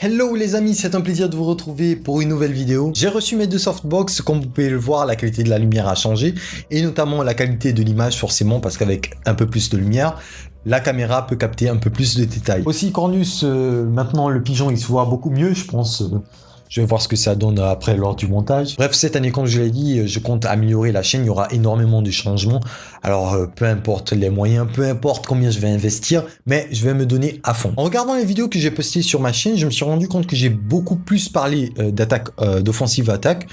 Hello les amis, c'est un plaisir de vous retrouver pour une nouvelle vidéo. J'ai reçu mes deux softbox, comme vous pouvez le voir, la qualité de la lumière a changé et notamment la qualité de l'image forcément parce qu'avec un peu plus de lumière, la caméra peut capter un peu plus de détails. Aussi Cornus, maintenant le pigeon il se voit beaucoup mieux je pense. Je vais voir ce que ça donne après lors du montage. Bref, cette année, comme je l'ai dit, je compte améliorer la chaîne. Il y aura énormément de changements. Alors, peu importe les moyens, peu importe combien je vais investir, mais je vais me donner à fond. En regardant les vidéos que j'ai postées sur ma chaîne, je me suis rendu compte que j'ai beaucoup plus parlé d'attaque, d'offensive attaque,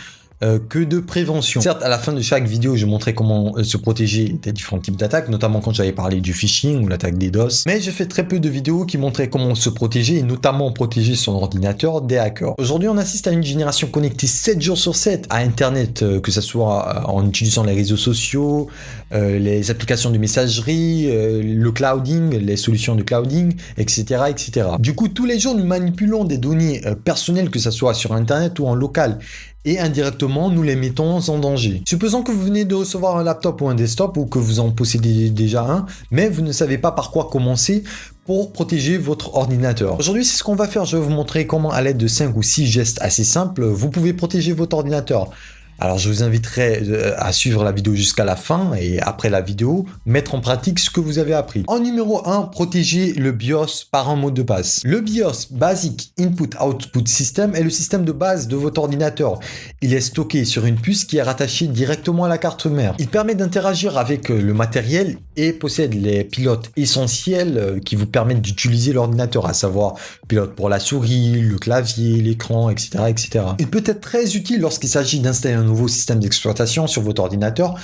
que de prévention. Certes, à la fin de chaque vidéo, je montrais comment se protéger des différents types d'attaques, notamment quand j'avais parlé du phishing ou l'attaque des DOS. Mais j'ai fait très peu de vidéos qui montraient comment se protéger et notamment protéger son ordinateur des hackers. Aujourd'hui, on assiste à une génération connectée 7 jours sur 7 à Internet, que ce soit en utilisant les réseaux sociaux, les applications de messagerie, le clouding, les solutions de clouding, etc., etc. Du coup, tous les jours, nous manipulons des données personnelles, que ce soit sur Internet ou en local. Et indirectement, nous les mettons en danger. Supposons que vous venez de recevoir un laptop ou un desktop ou que vous en possédez déjà un, mais vous ne savez pas par quoi commencer pour protéger votre ordinateur. Aujourd'hui, c'est ce qu'on va faire. Je vais vous montrer comment, à l'aide de 5 ou 6 gestes assez simples, vous pouvez protéger votre ordinateur. Alors, je vous inviterai à suivre la vidéo jusqu'à la fin et après la vidéo, mettre en pratique ce que vous avez appris. En numéro 1, protéger le BIOS par un mot de passe. Le BIOS, Basic Input Output System, est le système de base de votre ordinateur. Il est stocké sur une puce qui est rattachée directement à la carte mère. Il permet d'interagir avec le matériel et possède les pilotes essentiels qui vous permettent d'utiliser l'ordinateur, à savoir pilote pour la souris, le clavier, l'écran, etc., etc. Il peut être très utile lorsqu'il s'agit d'installer un nouveau système d'exploitation sur votre ordinateur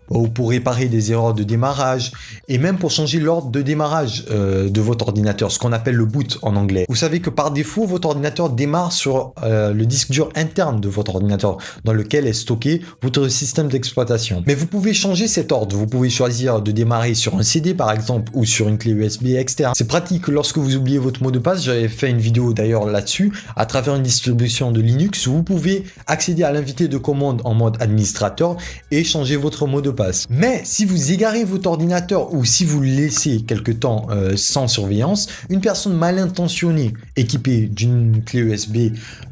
ou pour réparer des erreurs de démarrage et même pour changer l'ordre de démarrage de votre ordinateur, ce qu'on appelle le boot en anglais. Vous savez que par défaut, votre ordinateur démarre sur le disque dur interne de votre ordinateur dans lequel est stocké votre système d'exploitation. Mais vous pouvez changer cet ordre. Vous pouvez choisir de démarrer sur un CD par exemple ou sur une clé USB externe. C'est pratique lorsque vous oubliez votre mot de passe. J'avais fait une vidéo d'ailleurs là-dessus à travers une distribution de Linux où vous pouvez accéder à l'invité de commande en mode administrateur et changer votre mot de passe. Mais si vous égarez votre ordinateur ou si vous le laissez quelque temps sans surveillance, une personne mal intentionnée équipée d'une clé USB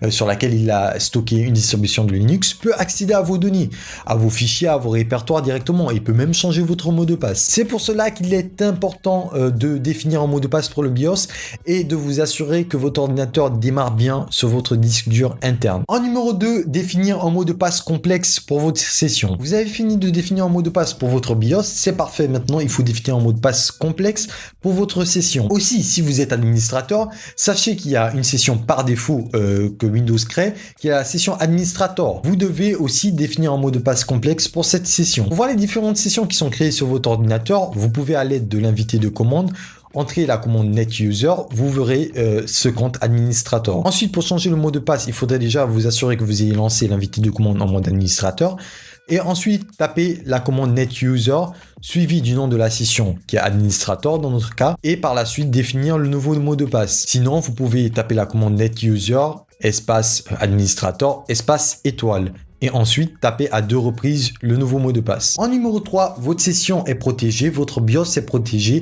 sur laquelle il a stocké une distribution de Linux peut accéder à vos données, à vos fichiers, à vos répertoires directement et peut même changer votre mot de passe. C'est pour cela qu'il est important de définir un mot de passe pour le BIOS et de vous assurer que votre ordinateur démarre bien sur votre disque dur interne. En numéro 2, définir un mot de passe complexe pour votre session. Vous avez fini de définir un mot de passe pour votre BIOS, c'est parfait. Maintenant, il faut définir un mot de passe complexe pour votre session. Aussi, si vous êtes administrateur, sachez qu'il y a une session par défaut que Windows crée, qui est la session administrator. Vous devez aussi définir un mot de passe complexe pour cette session. Pour voir les différentes sessions qui sont créées sur votre ordinateur, vous pouvez à l'aide de l'invité de commande entrez la commande NetUser, vous verrez ce compte administrateur. Ensuite, pour changer le mot de passe, il faudrait déjà vous assurer que vous ayez lancé l'invité de commande en mode administrateur. Et ensuite, tapez la commande NetUser suivi du nom de la session qui est administrateur dans notre cas et par la suite définir le nouveau mot de passe. Sinon, vous pouvez taper la commande NetUser espace administrateur espace étoile. Et ensuite, tapez à 2 reprises le nouveau mot de passe. En numéro 3, votre session est protégée, votre BIOS est protégé.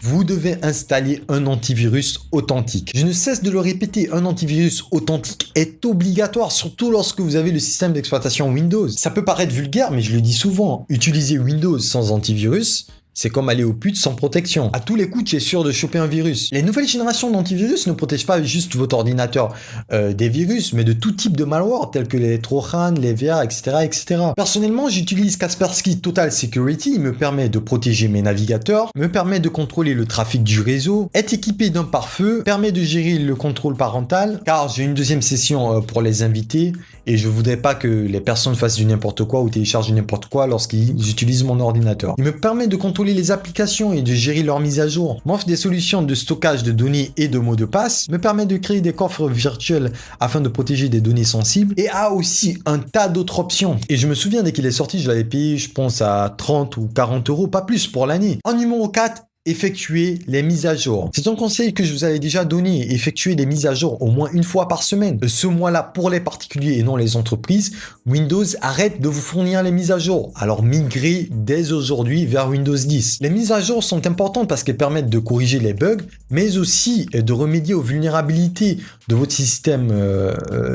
Vous devez installer un antivirus authentique. Je ne cesse de le répéter, un antivirus authentique est obligatoire, surtout lorsque vous avez le système d'exploitation Windows. Ça peut paraître vulgaire, mais je le dis souvent, utiliser Windows sans antivirus, c'est comme aller aux putes sans protection. À tous les coups, tu es sûr de choper un virus. Les nouvelles générations d'antivirus ne protègent pas juste votre ordinateur des virus, mais de tout type de malware, tels que les Trojan, les VR, etc., etc. Personnellement, j'utilise Kaspersky Total Security. Il me permet de protéger mes navigateurs, me permet de contrôler le trafic du réseau, est équipé d'un pare-feu, permet de gérer le contrôle parental, car j'ai une deuxième session pour les invités et je voudrais pas que les personnes fassent du n'importe quoi ou téléchargent du n'importe quoi lorsqu'ils utilisent mon ordinateur. Il me permet de contrôler les applications et de gérer leur mise à jour. M'offre des solutions de stockage de données et de mots de passe, me permet de créer des coffres virtuels afin de protéger des données sensibles et a aussi un tas d'autres options. Et je me souviens dès qu'il est sorti, je l'avais payé je pense à 30 ou 40 euros, pas plus pour l'année. En numéro 4, effectuer les mises à jour. C'est un conseil que je vous avais déjà donné, effectuer les mises à jour au moins une fois par semaine. Ce mois-là, pour les particuliers et non les entreprises, Windows arrête de vous fournir les mises à jour. Alors migrez dès aujourd'hui vers Windows 10. Les mises à jour sont importantes parce qu'elles permettent de corriger les bugs, mais aussi de remédier aux vulnérabilités de votre système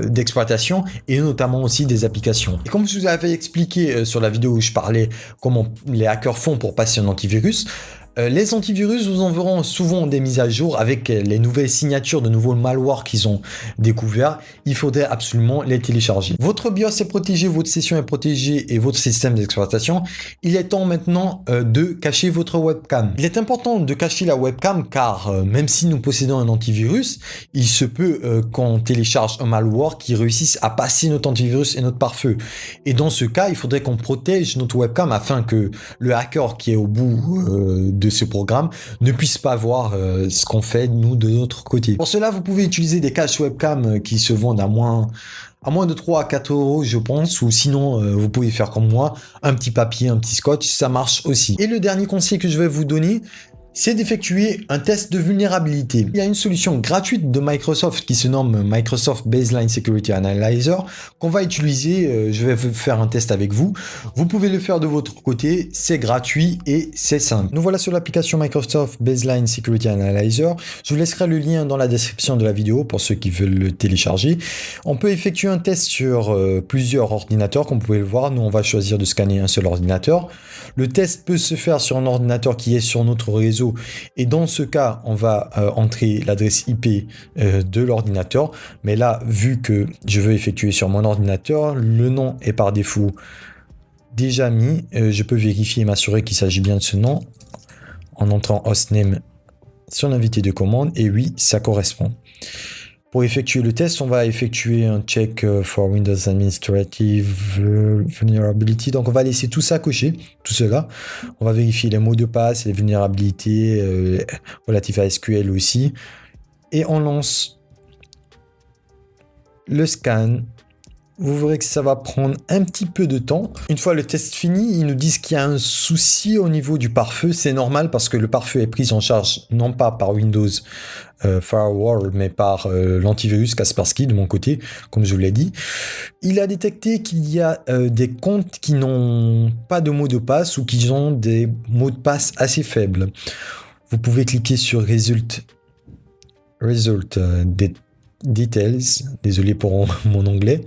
d'exploitation et notamment aussi des applications. Et comme je vous avais expliqué sur la vidéo où je parlais comment les hackers font pour passer un antivirus, les antivirus vous enverront souvent des mises à jour avec les nouvelles signatures de nouveaux malwares qu'ils ont découverts. Il faudrait absolument les télécharger. Votre BIOS est protégé, votre session est protégée et votre système d'exploitation. Il est temps maintenant de cacher votre webcam. Il est important de cacher la webcam car même si nous possédons un antivirus, il se peut qu'on télécharge un malware qui réussisse à passer notre antivirus et notre pare-feu. Et dans ce cas, il faudrait qu'on protège notre webcam afin que le hacker qui est au bout de ce programme ne puisse pas voir ce qu'on fait nous de notre côté. Pour cela, vous pouvez utiliser des caches webcam qui se vendent à moins de 3 à 4 euros, je pense, ou sinon vous pouvez faire comme moi, un petit papier, un petit scotch, ça marche aussi. Et le dernier conseil que je vais vous donner, c'est d'effectuer un test de vulnérabilité. Il y a une solution gratuite de Microsoft qui se nomme Microsoft Baseline Security Analyzer qu'on va utiliser. Je vais faire un test avec vous. Vous pouvez le faire de votre côté. C'est gratuit et c'est simple. Nous voilà sur l'application Microsoft Baseline Security Analyzer. Je vous laisserai le lien dans la description de la vidéo pour ceux qui veulent le télécharger. On peut effectuer un test sur plusieurs ordinateurs. Comme vous pouvez le voir, nous on va choisir de scanner un seul ordinateur. Le test peut se faire sur un ordinateur qui est sur notre réseau. Et dans ce cas, on va entrer l'adresse IP de l'ordinateur. Mais là, vu que je veux effectuer sur mon ordinateur, le nom est par défaut déjà mis. Je peux vérifier et m'assurer qu'il s'agit bien de ce nom en entrant hostname sur l'invité de commande. Et oui, ça correspond. Pour effectuer le test, on va effectuer un check for Windows Administrative Vulnerability. Donc, on va laisser tout ça cocher, tout cela. On va vérifier les mots de passe, les vulnérabilités relatives à SQL aussi. Et on lance le scan. Vous verrez que ça va prendre un petit peu de temps. Une fois le test fini, ils nous disent qu'il y a un souci au niveau du pare-feu. C'est normal parce que le pare-feu est pris en charge non pas par Windows Firewall, mais par l'antivirus Kaspersky de mon côté, comme je vous l'ai dit. Il a détecté qu'il y a des comptes qui n'ont pas de mot de passe ou qui ont des mots de passe assez faibles. Vous pouvez cliquer sur Result Details. Désolé pour mon anglais.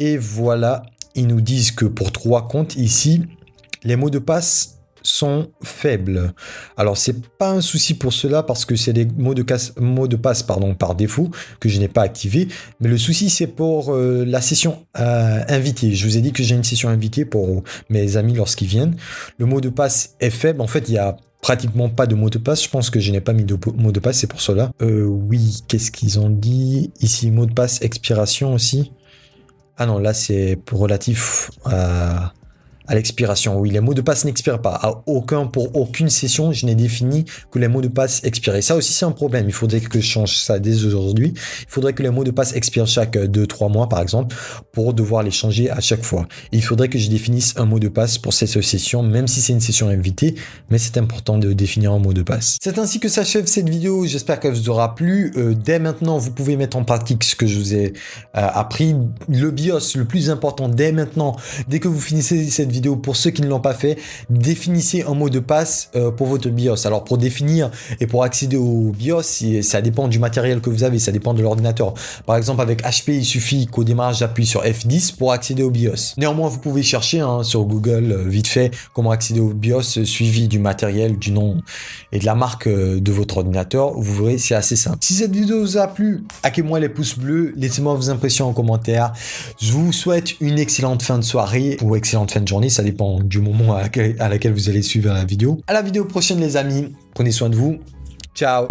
Et voilà, ils nous disent que pour 3 comptes ici, les mots de passe sont faibles. Alors, c'est pas un souci pour cela parce que c'est des mots de passe par défaut que je n'ai pas activé. Mais le souci, c'est pour la session invitée. Je vous ai dit que j'ai une session invitée pour mes amis lorsqu'ils viennent. Le mot de passe est faible. En fait, il y a pratiquement pas de mot de passe. Je pense que je n'ai pas mis de mot de passe, c'est pour cela. Oui, qu'est-ce qu'ils ont dit ici? Mot de passe expiration aussi. Ah non, là c'est relatif à l'expiration. Oui, les mots de passe n'expirent pas. Pour aucune session, je n'ai défini que les mots de passe expirent. Et ça aussi, c'est un problème. Il faudrait que je change ça dès aujourd'hui. Il faudrait que les mots de passe expirent chaque 2-3 mois, par exemple, pour devoir les changer à chaque fois. Et il faudrait que je définisse un mot de passe pour cette session, même si c'est une session invitée, mais c'est important de définir un mot de passe. C'est ainsi que s'achève cette vidéo. J'espère qu'elle vous aura plu. Dès maintenant, vous pouvez mettre en pratique ce que je vous ai appris. Le BIOS, le plus important, dès maintenant, dès que vous finissez cette vidéo, pour ceux qui ne l'ont pas fait, définissez un mot de passe pour votre BIOS. Alors pour définir et pour accéder au BIOS, ça dépend du matériel que vous avez, ça dépend de l'ordinateur. Par exemple avec HP, il suffit qu'au démarrage j'appuie sur F10 pour accéder au BIOS. Néanmoins, vous pouvez chercher sur Google vite fait comment accéder au BIOS suivi du matériel, du nom et de la marque de votre ordinateur. Vous verrez, c'est assez simple. Si cette vidéo vous a plu, hackez-moi les pouces bleus, laissez-moi vos impressions en commentaire. Je vous souhaite une excellente fin de soirée ou excellente fin de journée, ça dépend du moment à laquelle vous allez suivre la vidéo. À la vidéo prochaine les amis, prenez soin de vous, ciao.